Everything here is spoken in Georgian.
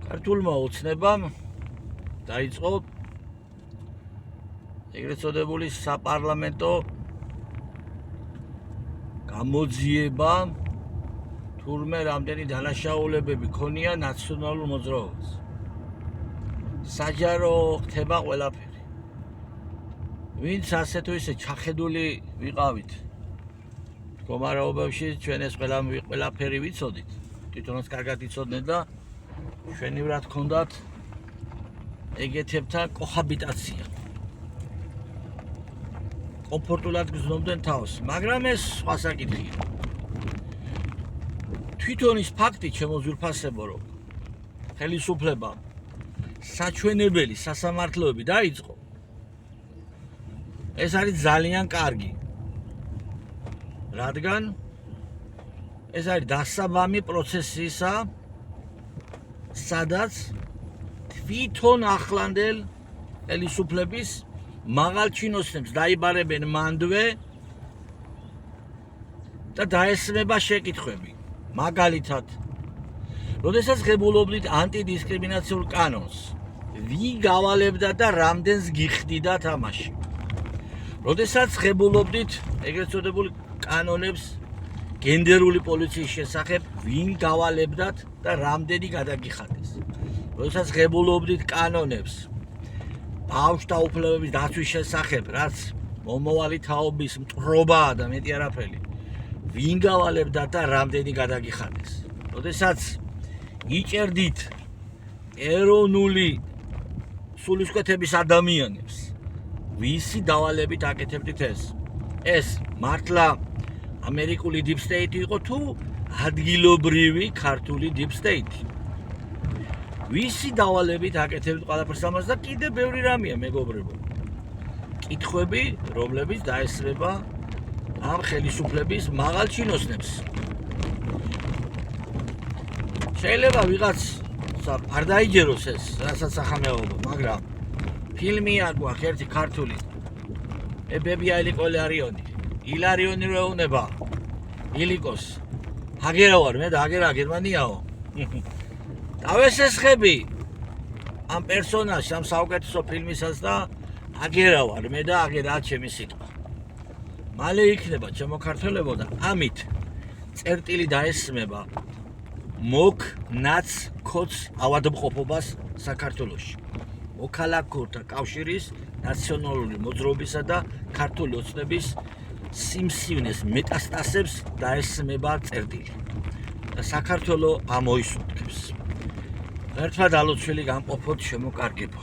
ქართულმა ოცნებამ დაიწყო ეგრეთ წოდებული საპარლამენტო გამოძიება თურმე რამდენი დანაშაულებები ქონია ნაციონალურ მოძრაობას. საჯარო ხდება ყველაფერი. ვინც ასე თუ ისე ჩახედული ვიყავით მდგომარეობებში, ჩვენ ეს ყველაფერი ვიცოდით. თვითონაც კარგად იცოდნენ და ჩვენივრად ჰქონდათ ეგეთებთან კოჰაბიტაცია. კომფორტულად გრძნობდნენ თავს, მაგრამ ეს სხვა საკითხია. თვითონ ის ფაქტი შემოძვირფასებო, რომ ხელისუფლებამ საჩვენებელი სასამართლოები დაიწყო. ეს არის ძალიან კარგი. რადგან ეს არის დასაბამი პროცესისა, სადაც თვითონ ახლანდელ ხელისუფლების მაღალ ჩინოსნებს დაიბარებენ მანდვე და დაესმება შეკითხვები. მაგალითად, როდესაც ღებულობდით ანტიდისკრიმინაციულ კანონს, ვინ გავალებდა და რამდენს გიხდიდა თამაში. როდესაც ღებულობდით ეგრეთ წოდებული კანონებს გენდერული პოლიციის შესახებ, ვინ გავალებდათ და რამდენი გადაგიხადეს. როდესაც ღებულობდით კანონებს ბავშვთა უფლებების დაცვის შესახებ, რაც მომავალი თაობის მტრობაა და მეტი არაფერი, ვინ გავალებდა და რამდენი გადაგიხადეს. როდესაც იჭერდით ეროვნული სულისკვეთების ადამიანებს, ვისი დავალებით აკეთებდით ეს? ეს მართლა ამერიკული deep state იყო თუ ადგილობრივი ქართული deep state? ვისი დავალებით აკეთებდით ყველაფერს ამას და კიდე ბევრი რამეა მეგობრებო. კითხვები, რომლებიც დაესწრება ამ ხელისუფლების მაღალ ჩინოსნებს. შეიძლება ვიღაც არ დაიჯეროს ეს, რასაც ახამეობა, მაგრამ ფილმია გვაქვს ერთი ქართული. ბებია ილიკოლარიონი. ილარიონი რეუნება. ილიკოს. აგერა ვარ მე და აგერა გერმანიაო. დავესესხები ამ პერსონაჟს, ამ საუკეთესო ფილმისას და აგერა ვარ მე და აგერაა ჩემი სიტყვა. მალე იქნება შემოქართველებო და ამით წერტილი დაესმება მოკ ნაც ქოც ავადმყოფობას საქართველოში. მოქალაქეთა კავშირის ნაციონალური მოძრაობისა და ქართული ოცნების სიმსივნეს მეტასტასებს დაესმება წერტილი. და საქართველო ამოისურთებს. ერთად ალოცვილი გამყოფოთ შემოკარგებო.